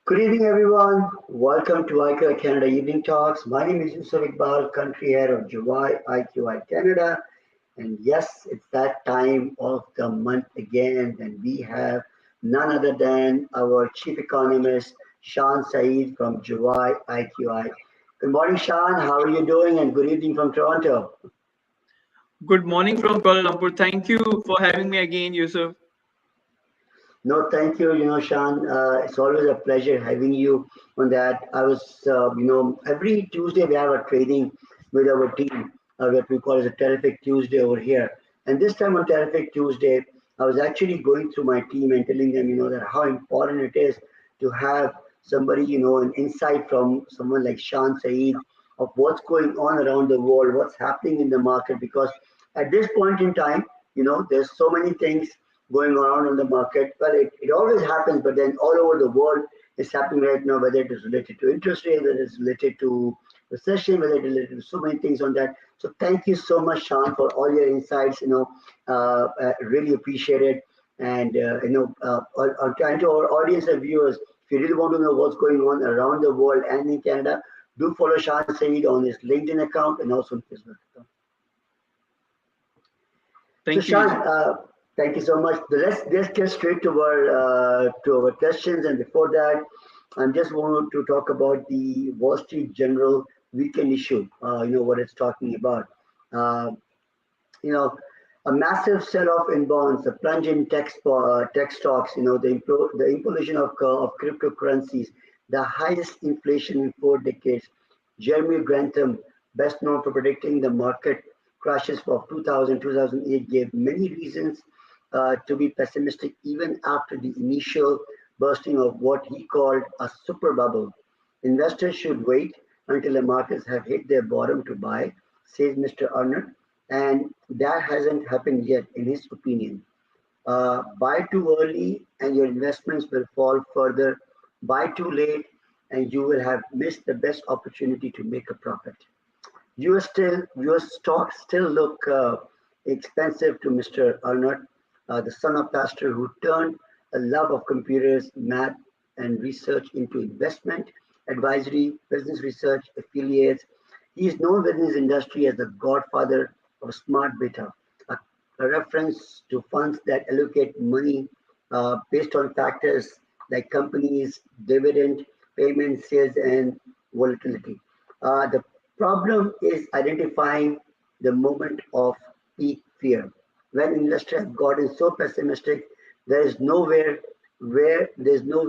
Good evening, everyone. Welcome to IQI Canada Evening Talks. My name is Yousaf IQI, country head of IQI Canada. And yes, it's that time of the month again, and we have none other than our chief economist, Shan Saeed from IQI. Good morning, Shan. How are you doing? And good evening from Toronto. Good morning from Kuala Lumpur. Thank you for having me again, Yusuf. No, thank you. Sean, it's always a pleasure having you on that. I was, every Tuesday we have a training with our team, what we call as a Terrific Tuesday over here. And this time on Terrific Tuesday, I was actually going through my team and telling them, that how important it is to have somebody, an insight from someone like Shan Saeed of what's going on around the world, what's happening in the market. Because at this point in time, there's so many things going on in the market. Well, it always happens, but then all over the world it's happening right now, whether it is related to interest rate, whether it's related to recession, whether it's related to so many things on that. So thank you so much, Sean, for all your insights. Really appreciate it. And, and to our audience and viewers, if you really want to know what's going on around the world and in Canada, do follow Shan Saeed on his LinkedIn account and also on Facebook account. So, Thank you, Sean, Yusuf. thank you so much. Let's get straight to our questions. And before that, I just want to talk about the Wall Street General weekend issue. What it's talking about. Uh, you know, a massive sell-off in bonds, a plunge in tech stocks. The implosion of cryptocurrencies, the highest inflation in 4 decades. Jeremy Grantham, best known for predicting the market crashes of 2008, gave many reasons to be pessimistic even after the initial bursting of what he called a super bubble. Investors should wait until the markets have hit their bottom to buy, says Mr. Arnott, and that hasn't happened yet, in his opinion. Buy too early and your investments will fall further. Buy too late and you will have missed the best opportunity to make a profit. US stocks still look expensive to Mr. Arnott, the son of pastor who turned a love of computers, math, and research into investment, advisory, business research, affiliates. He is known within his industry as the godfather of smart beta, a, a reference to funds that allocate money based on factors like companies, dividend, payment, sales, and volatility. The problem is identifying the moment of peak fear. When investors have gotten so pessimistic, there is nowhere where there's now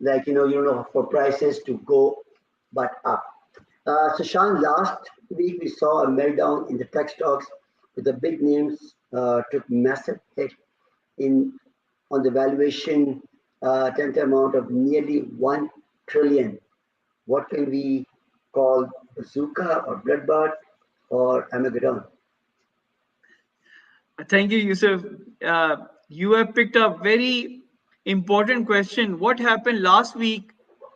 like for prices to go but up. So Sean, last week we saw a meltdown in the tech stocks with the big names took massive hit in on the valuation tenth amount of nearly 1 trillion. What can we call bazooka or bloodbath or Armageddon? Thank you, Yusuf. You have picked up very important question. What happened last week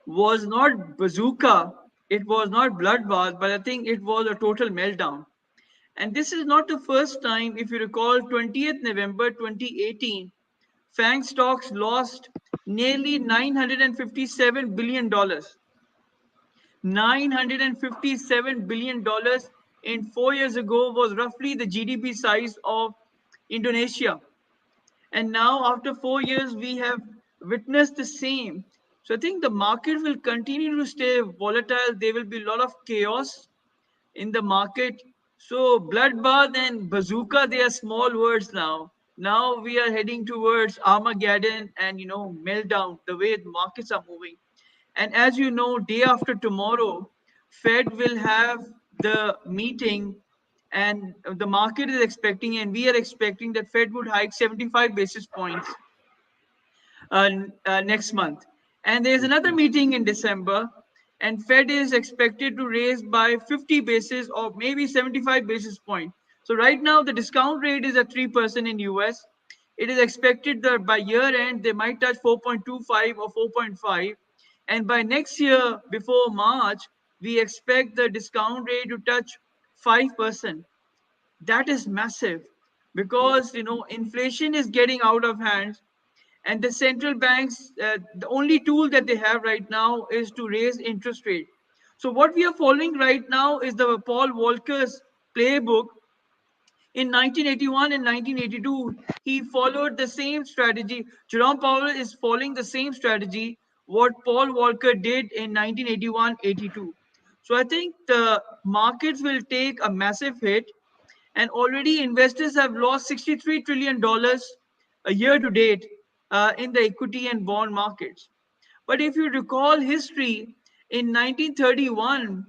was not bazooka, it was not bloodbath, but I think it was a total meltdown. And this is not the first time. If you recall, 20th November 2018, FANG stocks lost nearly $957 billion. $957 billion in 4 years ago was roughly the GDP size of Indonesia. And now, after 4 years, we have witnessed the same. So I think the market will continue to stay volatile. There will be a lot of chaos in the market. So bloodbath and bazooka, they are small words now. Now we are heading towards Armageddon and meltdown, the way the markets are moving. And as you know, day after tomorrow, Fed will have the meeting, and the market is expecting, and we are expecting that Fed would hike 75 basis points next month. And there's another meeting in December, and Fed is expected to raise by 50 basis or maybe 75 basis point. So right now the discount rate is at 3% in US. It is expected that by year end they might touch 4.25 or 4.5, and by next year before March we expect the discount rate to touch 5%. That is massive because inflation is getting out of hand, And the central banks, the only tool that they have right now is to raise interest rate. So what we are following right now is the Paul Volcker's playbook. In 1981 and 1982, he followed the same strategy. Jerome Powell is following the same strategy what Paul Volcker did in 1981-82. So I think the markets will take a massive hit, and already investors have lost $63 trillion a year to date in the equity and bond markets. But if you recall history, in 1931,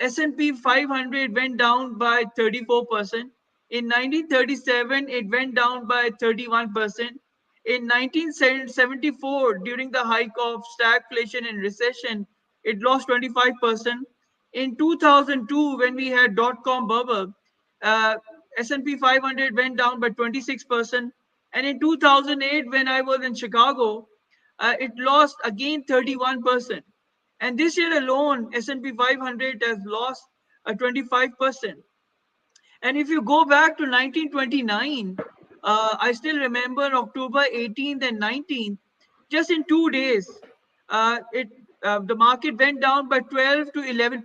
S&P 500 went down by 34%. In 1937, it went down by 31%. In 1974, during the hike of stagflation and recession, it lost 25%. In 2002, when we had dot-com bubble, uh, S&P 500 went down by 26%. And in 2008, when I was in Chicago, it lost again 31%. And this year alone, S&P 500 has lost 25%. And if you go back to 1929, I still remember October 18th and 19th, just in 2 days, it the market went down by 12 to 11%.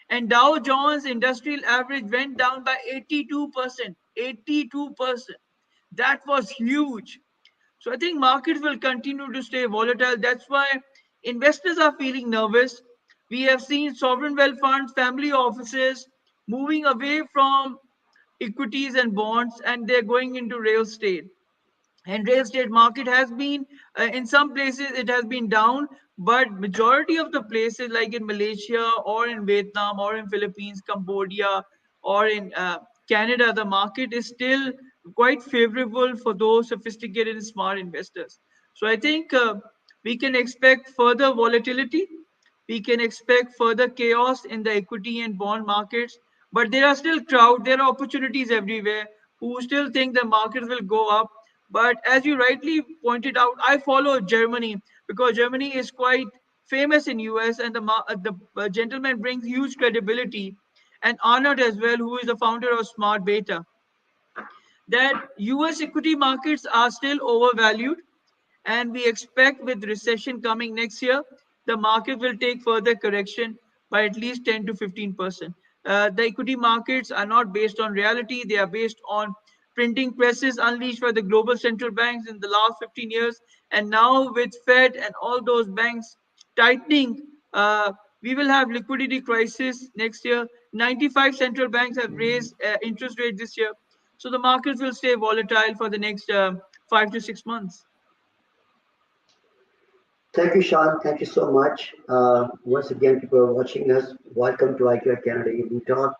And Dow Jones Industrial Average went down by 82%. 82%. That was huge. So I think markets will continue to stay volatile. That's why investors are feeling nervous. We have seen sovereign wealth funds, family offices moving away from equities and bonds, and they're going into real estate. And real estate market has been, in some places it has been down, but majority of the places like in Malaysia or in Vietnam or in Philippines, Cambodia, or in Canada, the market is still quite favorable for those sophisticated and smart investors. So I think we can expect further volatility, we can expect further chaos in the equity and bond markets, but there are still crowd, there are opportunities everywhere who still think the market will go up. But as you rightly pointed out, I follow Germany because Germany is quite famous in US, and the gentleman brings huge credibility, and Arnold as well, who is the founder of Smart Beta, that US equity markets are still overvalued, and we expect with recession coming next year, the market will take further correction by at least 10 to 15%. The equity markets are not based on reality, they are based on printing presses unleashed by the global central banks in the last 15 years. And now with Fed and all those banks tightening, we will have liquidity crisis next year. 95 central banks have raised interest rates this year. So the markets will stay volatile for the next 5 to 6 months. Thank you, Sean. Thank you so much. Once again, people are watching us. Welcome to IQI Canada Evening Talk.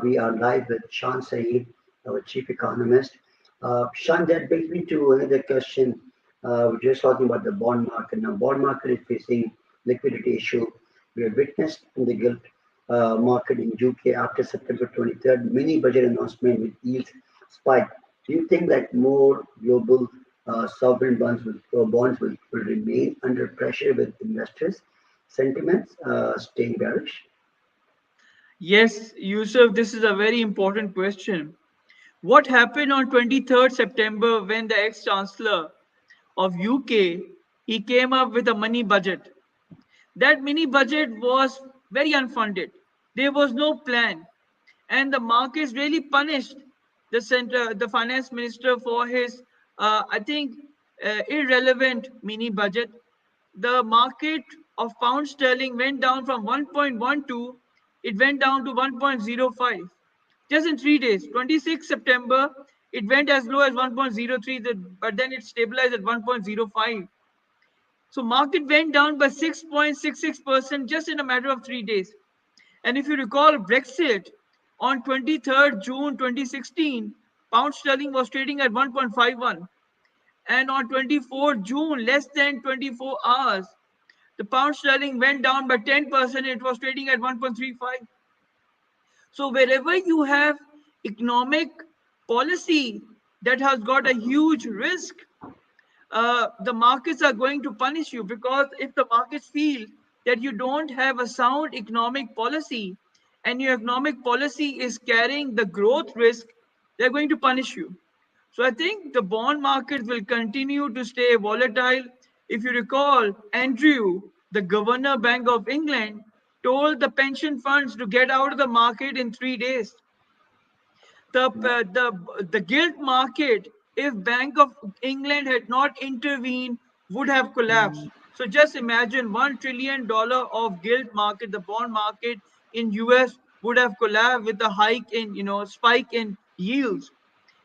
We are live with Shan Saeed, our chief economist. Shan, that brings me to another question. We're just talking about the bond market. Now, bond market is facing liquidity issue. We have witnessed in the gilt market in UK after September 23rd, mini budget announcement with yields spike. Do you think that more global sovereign bonds will remain under pressure with investors' sentiments staying bearish? Yes, Yusuf, this is a very important question. What happened on 23rd September when the ex-chancellor of UK, he came up with a money budget? That mini budget was very unfunded. There was no plan, and the markets really punished the finance minister for his, I think, irrelevant mini budget. The market of pound sterling went down from 1.12, it went down to 1.05 just in 3 days. 26 September, it went as low as 1.03, but then it stabilized at 1.05. So market went down by 6.66% just in a matter of 3 days. And if you recall Brexit, on 23rd June 2016, pound sterling was trading at 1.51. And on 24th June, less than 24 hours, the pound sterling went down by 10%. It was trading at 1.35. So wherever you have economic policy that has got a huge risk, the markets are going to punish you, because if the markets feel that you don't have a sound economic policy and your economic policy is carrying the growth risk, they're going to punish you. So I think the bond market will continue to stay volatile. If you recall, Andrew, the Governor Bank of England, told the pension funds to get out of the market in 3 days. The gilt market, if Bank of England had not intervened, would have collapsed. So just imagine $1 trillion of gilt market, the bond market in US would have collapsed with a hike in, spike in yields.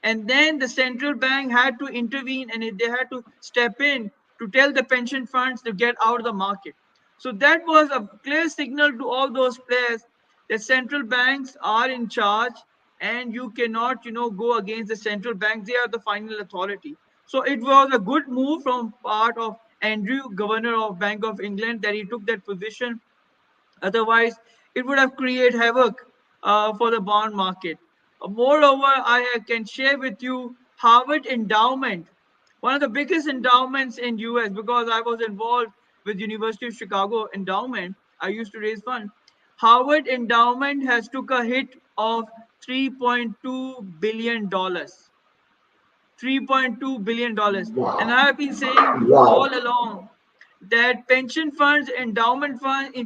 And then the central bank had to intervene and they had to step in to tell the pension funds to get out of the market. So that was a clear signal to all those players that central banks are in charge, and you cannot, go against the central bank. They are the final authority. So it was a good move from part of Andrew, Governor of Bank of England, that he took that position. Otherwise, it would have created havoc for the bond market. Moreover, I can share with you Harvard Endowment, one of the biggest endowments in US, because I was involved with University of Chicago endowment. I used to raise funds. Harvard Endowment has took a hit of $3.2 billion. $3.2 billion. And I Wow. have been saying all Wow. along that pension funds, endowment funds,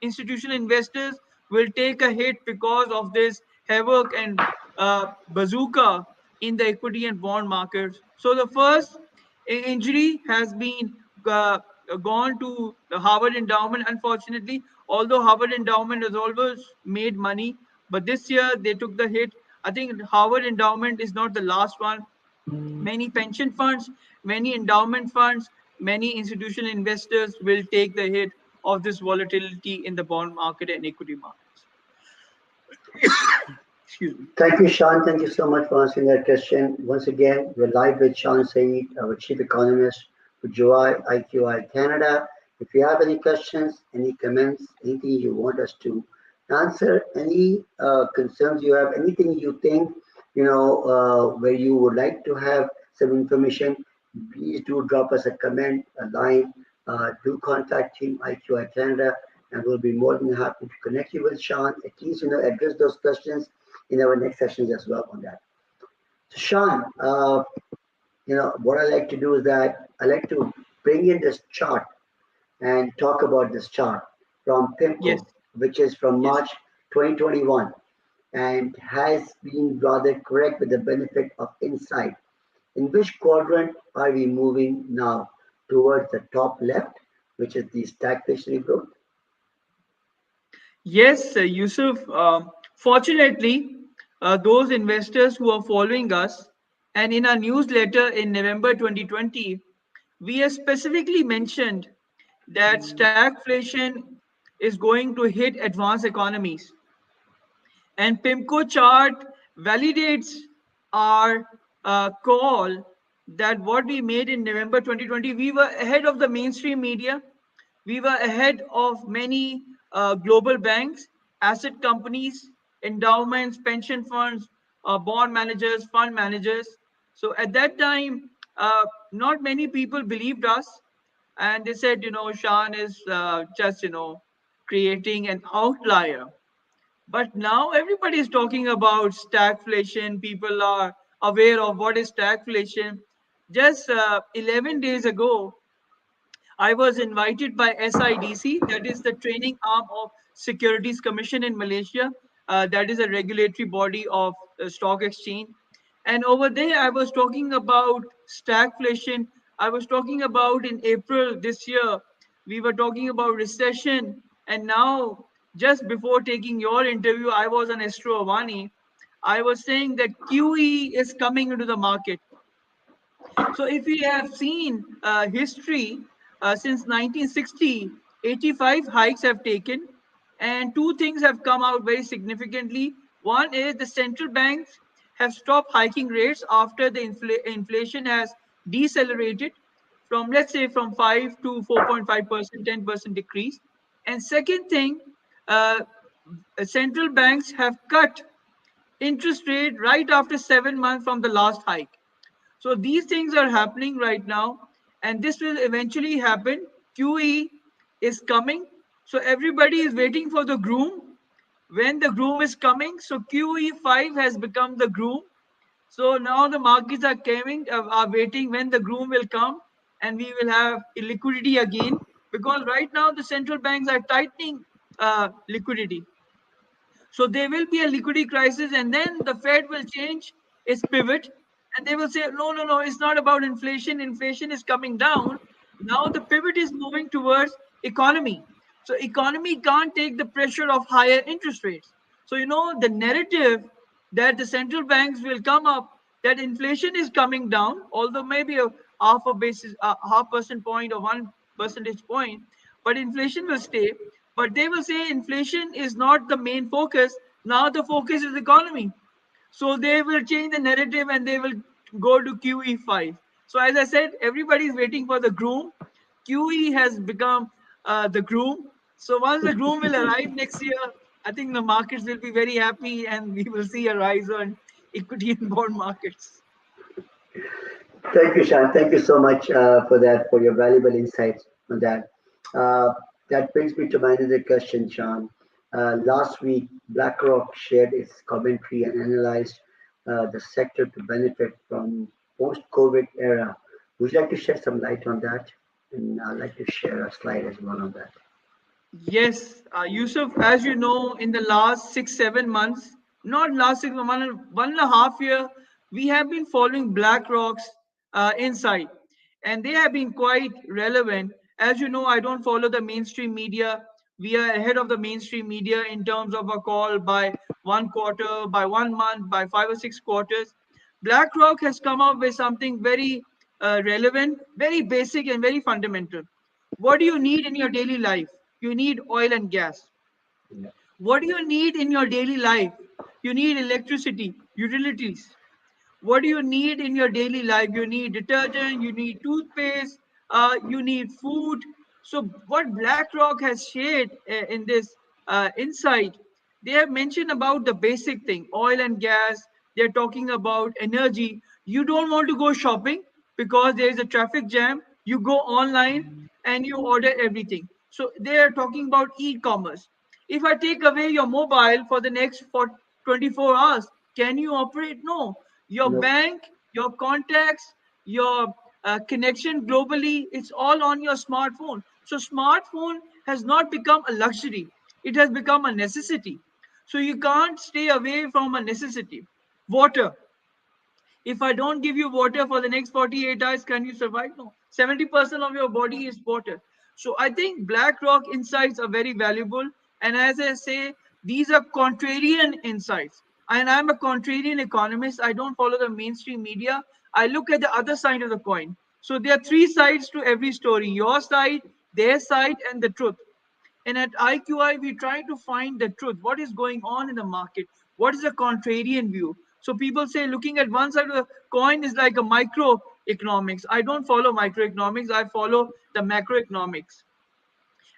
institutional investors will take a hit because of this havoc and bazooka in the equity and bond markets. So the first injury has been uh, gone to the Harvard Endowment, unfortunately, although Harvard Endowment has always made money. But this year they took the hit. I think Harvard Endowment is not the last one. Many pension funds, many endowment funds, many institutional investors will take the hit of this volatility in the bond market and equity markets. Excuse me. Thank you, Sean. Thank you so much for answering that question. Once again, we're live with Shan Saeed, our chief economist for July IQI Canada. If you have any questions, any comments, anything you want us to answer, any concerns you have, anything you think, where you would like to have some information, please do drop us a comment, a line. Do contact Team IQI Canada, and we'll be more than happy to connect you with Sean. At least, address those questions in our next sessions as well on that. So Sean, what I like to do is that I like to bring in this chart and talk about this chart from Yes, PIMCO, which is from yes. March 2021 and has been rather correct with the benefit of insight. In which quadrant are we moving now? Towards the top left, which is the stagflationary growth. Yes, Yusuf. Fortunately, those investors who are following us, and in our newsletter in November 2020, we have specifically mentioned that stagflation is going to hit advanced economies. And PIMCO chart validates our call that what we made in November 2020, we were ahead of the mainstream media. We were ahead of many global banks, asset companies, endowments, pension funds, bond managers, fund managers. So at that time, not many people believed us. And they said, Shan is just, creating an outlier. But now everybody is talking about stagflation. People are aware of what is stagflation. Just 11 days ago, I was invited by SIDC, that is the training arm of Securities Commission in Malaysia. That is a regulatory body of the stock exchange. And over there, I was talking about stagflation. I was talking about in April this year, we were talking about recession. And now, just before taking your interview, I was on Astro Avani. I was saying that QE is coming into the market. So if we have seen history since 1960, 85 hikes have taken, and two things have come out very significantly. One is the central banks have stopped hiking rates after the inflation has decelerated from, let's say, from 5 to 4.5%, 10% decrease. And second thing, uh, central banks have cut interest rate right after 7 months from the last hike. So these things are happening right now, and this will eventually happen. QE is coming, so everybody is waiting for the groom. When the groom is coming, so QE5 has become the groom. So now the markets are coming, are waiting when the groom will come, and we will have liquidity again. Because right now the central banks are tightening liquidity. So there will be a liquidity crisis, and then the Fed will change its pivot, and they will say, no, no, no, it's not about inflation. Inflation is coming down. Now the pivot is moving towards economy. So economy can't take the pressure of higher interest rates. So the narrative that the central banks will come up that inflation is coming down, although maybe a half percent point or 1 percentage point, but inflation will stay. But they will say inflation is not the main focus. Now the focus is economy. So they will change the narrative and they will go to QE5. So as I said, everybody is waiting for the groom. QE has become the groom. So once the groom will arrive next year, I think the markets will be very happy and we will see a rise on equity and bond markets. Thank you, Shan. Thank you so much for that, for your valuable insights on that. Uh, that brings me to my another question, Shan. Last week, BlackRock shared its commentary and analyzed the sector to benefit from post-COVID era. Would you like to shed some light on that? And I'd like to share a slide as well on that. Yes, Yusuf, as you know, in the last 6, 7 months, not last 6 months, 1.5 year, we have been following BlackRock's insight, and they have been quite relevant. As you know, I don't follow the mainstream media. We are ahead of the mainstream media in terms of a call by 1 quarter, by 1 month, by 5 or 6 quarters. BlackRock has come up with something very relevant, very basic, and very fundamental. What do you need in your daily life? You need oil and gas. Yeah. What do you need in your daily life? You need electricity, utilities. What do you need in your daily life? You need detergent, you need toothpaste, you need food. So what BlackRock has shared in this insight, they have mentioned about the basic thing, oil and gas. They're talking about energy. You don't want to go shopping because there is a traffic jam. You go online and you order everything. So they are talking about e-commerce. If I take away your mobile for the next for 24 hours, can you operate? No. Your No. bank, your contacts, your connection globally, it's all on your smartphone. So smartphone has not become a luxury. It has become a necessity. So you can't stay away from a necessity. Water. If I don't give you water for the next 48 hours, can you survive? No. 70% of your body is water. So I think BlackRock insights are very valuable. And as I say, these are contrarian insights. And I'm a contrarian economist. I don't follow the mainstream media. I look at the other side of the coin. So there are three sides to every story: your side, their side, and the truth. And at IQI, we try to find the truth. What is going on in the market? What is a contrarian view? So people say looking at one side of the coin is like a microeconomics. I don't follow microeconomics. I follow the macroeconomics.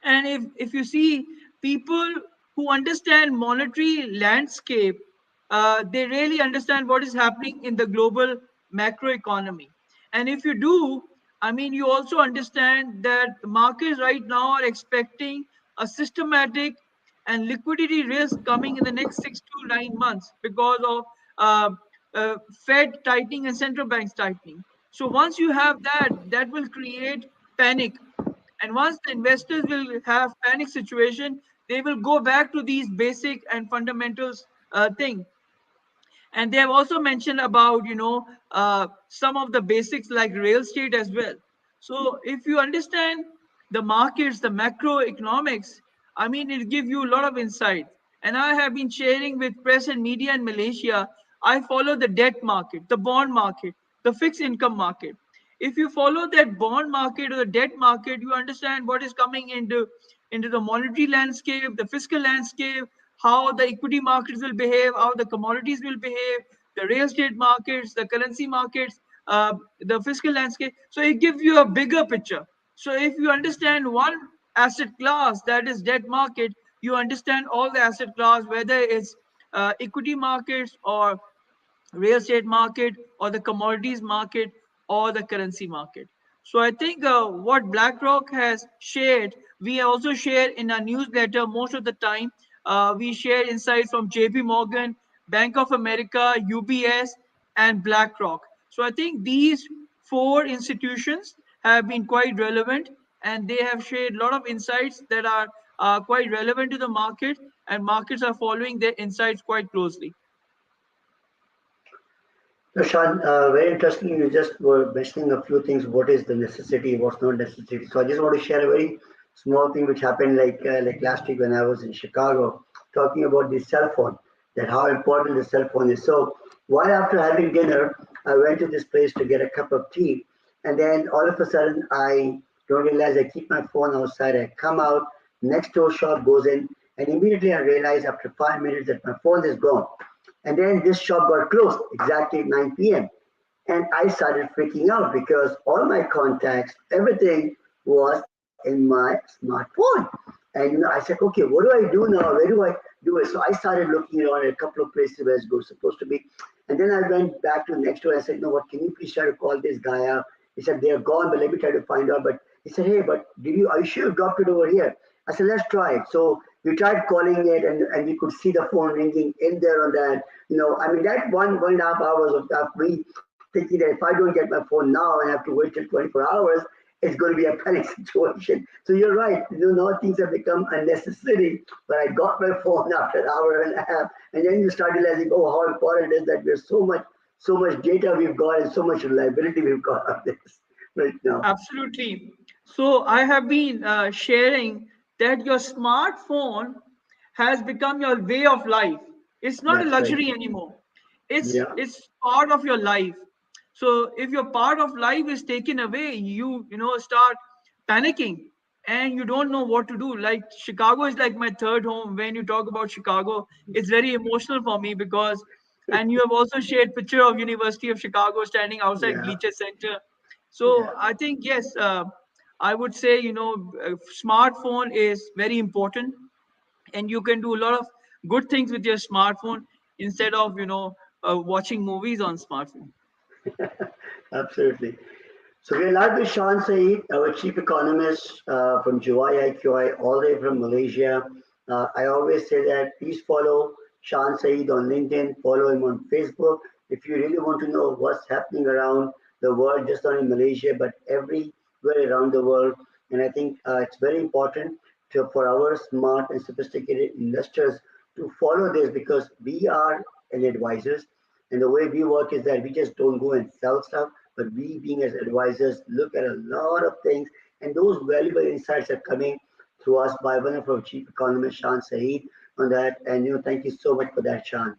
And if you see people who understand monetary landscape, they really understand what is happening in the global macroeconomy. And if you do, I mean, you also understand that the markets right now are expecting a systematic and liquidity risk coming in the next 6 to 9 months because of uh, Fed tightening and central banks tightening. So once you have that, that will create panic, and once the investors will have panic situation, they will go back to these basic and fundamentals thing. And they have also mentioned about some of the basics like real estate as well. So if you understand the markets, the macroeconomics, I mean, it give you a lot of insight. And I have been sharing with press and media in Malaysia. I follow the debt market, the bond market, the fixed income market. If you follow that bond market or the debt market, you understand what is coming into the monetary landscape, the fiscal landscape, how the equity markets will behave, how the commodities will behave, the real estate markets, the currency markets, the fiscal landscape. So it gives you a bigger picture. So if you understand one asset class, that is debt market, you understand all the asset class, whether it's equity markets or real estate market or the commodities market or the currency market. So I think what BlackRock has shared, we also share in our newsletter most of the time. We share insights from JP Morgan, Bank of America, UBS, and BlackRock. So I think these four institutions have been quite relevant, and they have shared a lot of insights that are quite relevant to the market, and markets are following their insights quite closely. So, Shan, very interesting. You just were mentioning a few things. What is the necessity? What's not necessity? So, I just want to share a very small thing which happened like last week when I was in Chicago, talking about the cell phone, that how important the cell phone is. So, while after having dinner, I went to this place to get a cup of tea, and then all of a sudden I don't realize I keep my phone outside. I come out, next door shop goes in, and immediately I realize after 5 minutes that my phone is gone. And then this shop got closed exactly at 9 p.m. And I started freaking out because all my contacts, everything was in my smartphone. And I said, okay, what do I do now? Where do I do it? So I started looking around at a couple of places where it's supposed to be. And then I went back to next door. I said, you know what, can you please try to call this guy out? He said, they're gone, but let me try to find out. But he said, hey, but are you sure you dropped it over here? I said, let's try it. So we tried calling it, and we could see the phone ringing in there on that. I mean, that 1.5 hours of me thinking that if I don't get my phone now and have to wait till 24 hours, it's going to be a panic situation. So you're right. Now things have become unnecessary. But I got my phone after an hour and a half, and then you start realizing, oh, how important it is that we're so much data we've got and so much reliability we've got on this right now. Absolutely. So I have been sharing that your smartphone has become your way of life. It's not a That's right. luxury anymore. It's Yeah. it's part of your life. So if your part of life is taken away, you start panicking and you don't know what to do. Like Chicago is like my third home. When you talk about Chicago, it's very emotional for me because, and you have also shared picture of University of Chicago standing outside Yeah. Bleacher Center. Yeah. So I think yes, I would say smartphone is very important, and you can do a lot of good things with your smartphone instead of watching movies on smartphone. Absolutely. So we're live with Shan Saeed, our chief economist from GY IQI, all the way from Malaysia. I always say that please follow Shan Saeed on LinkedIn, follow him on Facebook. If you really want to know what's happening around the world, just not in Malaysia, but everywhere around the world. And I think it's very important for our smart and sophisticated investors to follow this because we are an advisors. And the way we work is that we just don't go and sell stuff, but we, being as advisors, look at a lot of things, and those valuable insights are coming to us by one of our chief economists, Shan Saeed, on that. And thank you so much for that, Shan.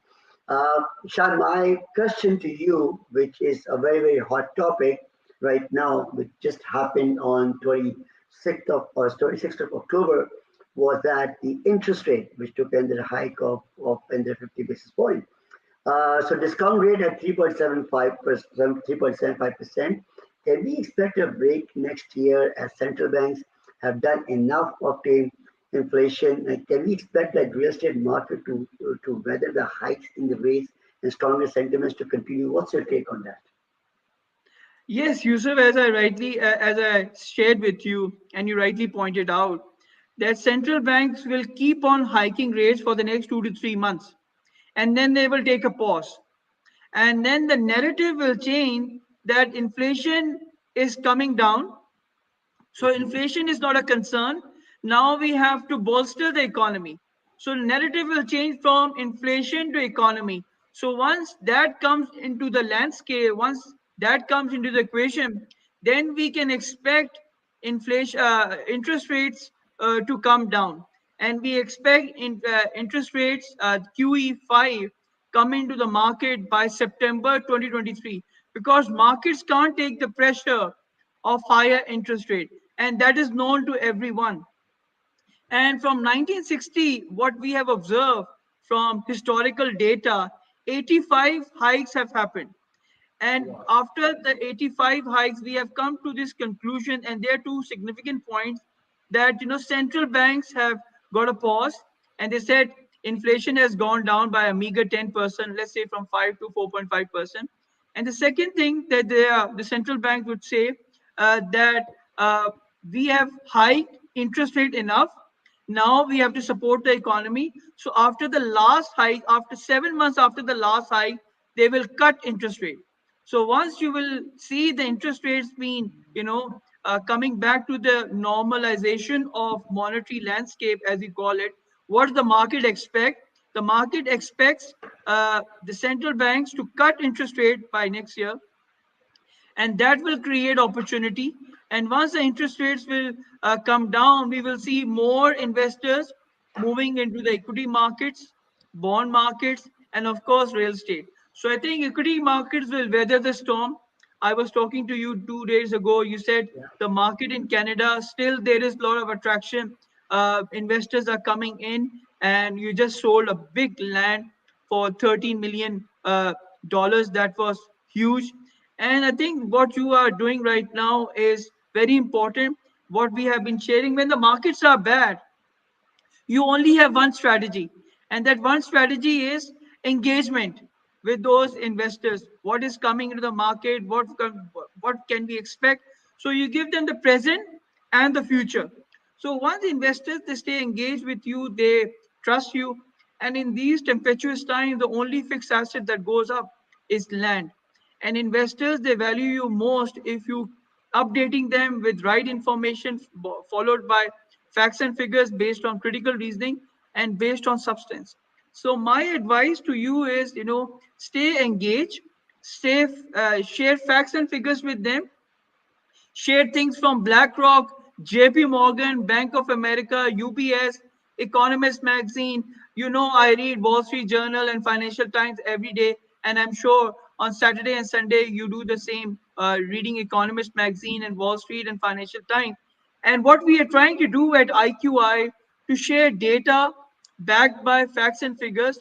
Shan, my question to you, which is a very very hot topic right now, which just happened on 26th of October, was that the interest rate, which took another hike of another 50 basis points. So discount rate at 3.75%, 3.75%. Can we expect a break next year as central banks have done enough of the inflation? And can we expect that real estate market to weather the hikes in the rates and stronger sentiments to continue? What's your take on that? Yes, Yusuf, as I shared with you, and you rightly pointed out, that central banks will keep on hiking rates for the next 2 to 3 months, and then they will take a pause, and then the narrative will change that inflation is coming down. So inflation is not a concern. Now we have to bolster the economy. So narrative will change from inflation to economy. So once that comes into the landscape, once that comes into the equation, then we can expect interest rates to come down, and we expect interest rates QE5 come into the market by September 2023, because markets can't take the pressure of higher interest rate, and that is known to everyone. And from 1960, what we have observed from historical data, 85 hikes have happened. And after the 85 hikes, we have come to this conclusion, and there are two significant points, that central banks have got a pause, and they said inflation has gone down by a meager 10%, let's say from 5 to 4.5%. And the second thing that the central bank would say, that we have hiked interest rate enough. Now we have to support the economy. So after the last hike, after 7 months after the last hike, they will cut interest rate. So once you will see the interest rates being, coming back to the normalization of monetary landscape, as we call it, what does the market expect? The market expects the central banks to cut interest rate by next year, and that will create opportunity. And once the interest rates will come down, we will see more investors moving into the equity markets, bond markets, and of course real estate. So I think equity markets will weather the storm. I was talking to you 2 days ago, you said Yeah. the market in Canada, still there is a lot of attraction. Investors are coming in, and you just sold a big land for 13 million dollars. That was huge. And I think what you are doing right now is very important. What we have been sharing, when the markets are bad, you only have one strategy, and that one strategy is engagement with those investors. What is coming into the market? What can we expect? So you give them the present and the future. So once investors, they stay engaged with you, they trust you. And in these tempestuous times, the only fixed asset that goes up is land. And investors, they value you most if you updating them with right information, followed by facts and figures based on critical reasoning and based on substance. So my advice to you is, stay engaged, stay share facts and figures with them, share things from BlackRock, JP Morgan, Bank of America, UBS, Economist magazine. I read Wall Street Journal and Financial Times every day, and I'm sure on Saturday and Sunday you do the same, reading Economist magazine and Wall Street and Financial Times. And what we are trying to do at IQI to share data backed by facts and figures,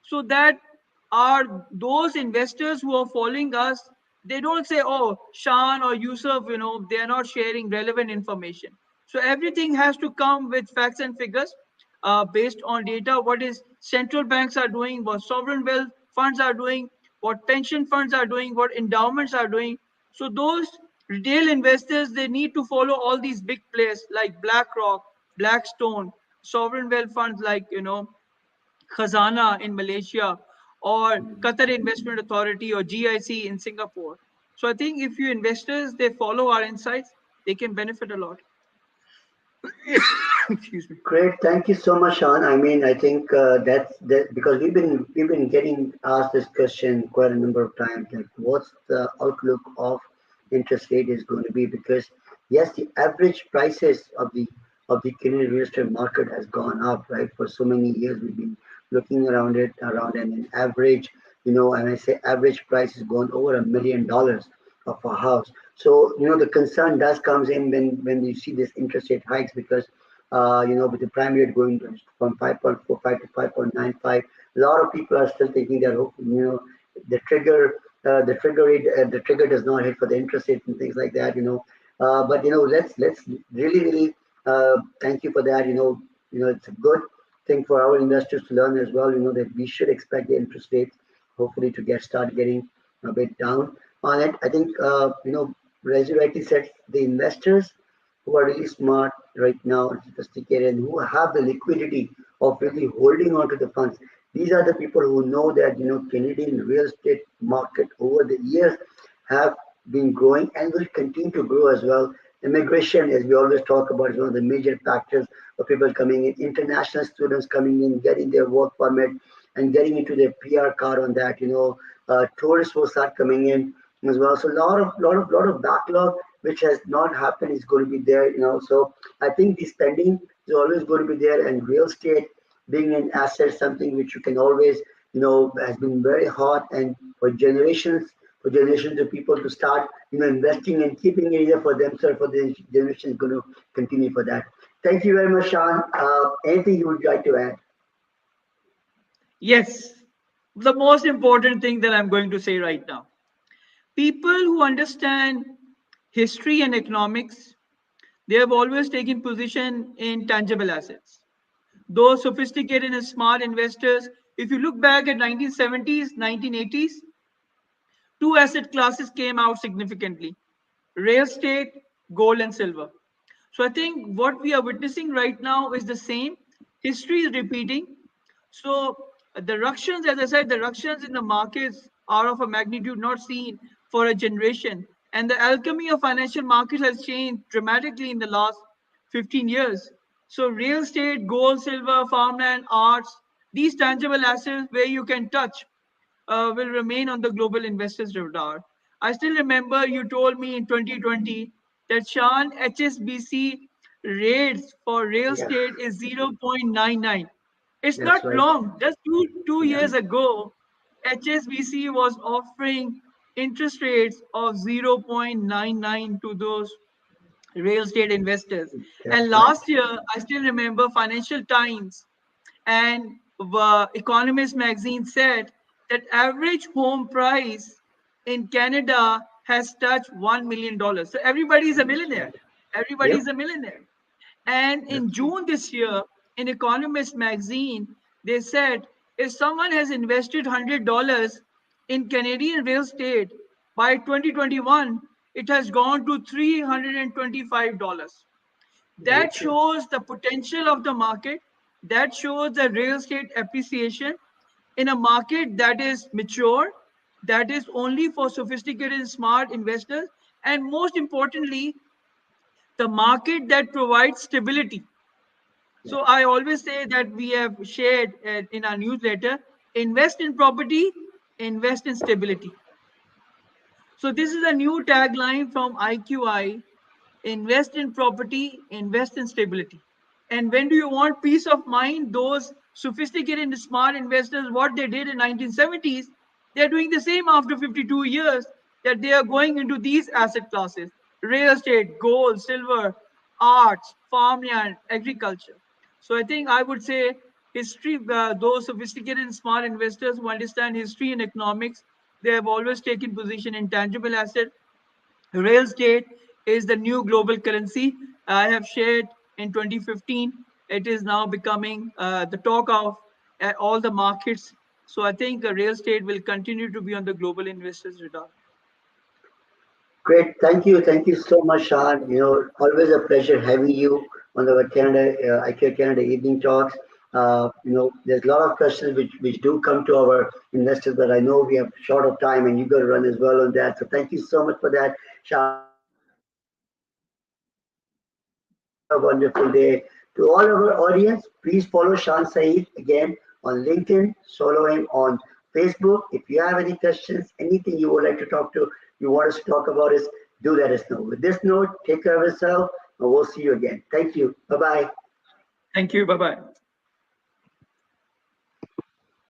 so that are those investors who are following us, they don't say, oh, Shan or Yousaf, they are not sharing relevant information. So everything has to come with facts and figures, based on data. What is central banks are doing, what sovereign wealth funds are doing, what pension funds are doing, what endowments are doing. So those retail investors, they need to follow all these big players like BlackRock, Blackstone, sovereign wealth funds like, Khazana in Malaysia, or Qatar Investment Authority, or GIC in Singapore. So I think if you investors, they follow our insights, they can benefit a lot. Excuse me. Great, thank you so much, Sean. I mean, I think that's that because we've been getting asked this question quite a number of times. Like, what's the outlook of interest rate is going to be? Because yes, the average prices of the Canadian real estate market has gone up, right? For so many years, we've been looking around it around, and an average, and I say average price has gone over $1 million of a house. So the concern does comes in when you see this interest rate hikes because with the prime rate going from 5.45 to 5.95, a lot of people are still thinking that, the trigger, the trigger does not hit for the interest rate and things like that, but let's really thank you for that. It's a good thing for our investors to learn as well. That we should expect the interest rates hopefully to start getting a bit down on it. I think Rezi rightly said the investors who are really smart right now and sophisticated and who have the liquidity of really holding on to the funds. These are the people who know that Canadian real estate market over the years have been growing and will continue to grow as well. Immigration, as we always talk about, is one of the major factors of people coming in. International students coming in, getting their work permit and getting into their PR card on that. Tourists will start coming in as well. So lot of backlog which has not happened is going to be there. So I think the spending is always going to be there, and real estate being an asset, something which you can always, has been very hot, and for generations of people to start, investing and keeping it either for themselves, for the generation is going to continue for that. Thank you very much, Sean. Anything you would like to add? Yes, the most important thing that I'm going to say right now, people who understand history and economics, they have always taken position in tangible assets. Those sophisticated and smart investors, if you look back at 1970s, 1980s, two asset classes came out significantly: real estate, gold, and silver. So I think what we are witnessing right now is the same. History is repeating. So the ructions, as I said, the ructions in the markets, are of a magnitude not seen for a generation. And the alchemy of financial markets has changed dramatically in the last 15 years. So, real estate, gold, silver, farmland, arts, these tangible assets where you can touch will remain on the global investors' radar. I still remember you told me in 2020 that Shan HSBC rates for real Yeah, estate is 0.99. It's that's not right. long. Just two Yeah, years ago, HSBC was offering interest rates of 0.99 to those real estate investors. And that's right. last year, I still remember Financial Times and Economist magazine said that average home price in Canada has touched $1 million. So everybody is a That's millionaire. right. Everybody Yep. is a millionaire. And That's in true. June this year, in Economist magazine, they said if someone has invested $100 in Canadian real estate by 2021, it has gone to $325. Very That true. shows the potential of the market. That shows the real estate appreciation in a market that is mature, that is only for sophisticated and smart investors, and most importantly, the market that provides stability. Yeah. So I always say that we have shared in our newsletter, invest in property, invest in stability. So this is a new tagline from IQI: invest in property, invest in stability. And when do you want peace of mind? Those sophisticated and smart investors, what they did in 1970s, they're doing the same after 52 years, that they are going into these asset classes: real estate, gold, silver, arts, farmland, agriculture. So I think I would say history, those sophisticated and smart investors who understand history and economics, they have always taken position in tangible asset. Real estate is the new global currency. I have shared in 2015. It is now becoming the talk of all the markets. So I think real estate will continue to be on the global investors' radar. Great. Thank you. Thank you so much, Sean. Always a pleasure having you on the IQI Canada Evening Talks. There's a lot of questions which do come to our investors, but I know we have short of time and you got to run as well on that. So thank you so much for that, Sean. Have a wonderful day. To all of our audience, please follow Shan Saeed again on LinkedIn, follow him on Facebook. If you have any questions, anything you would like to talk to, you want us to talk about us, do let us know. With this note, take care of yourself, and we'll see you again. Thank you. Bye bye. Thank you. Bye bye.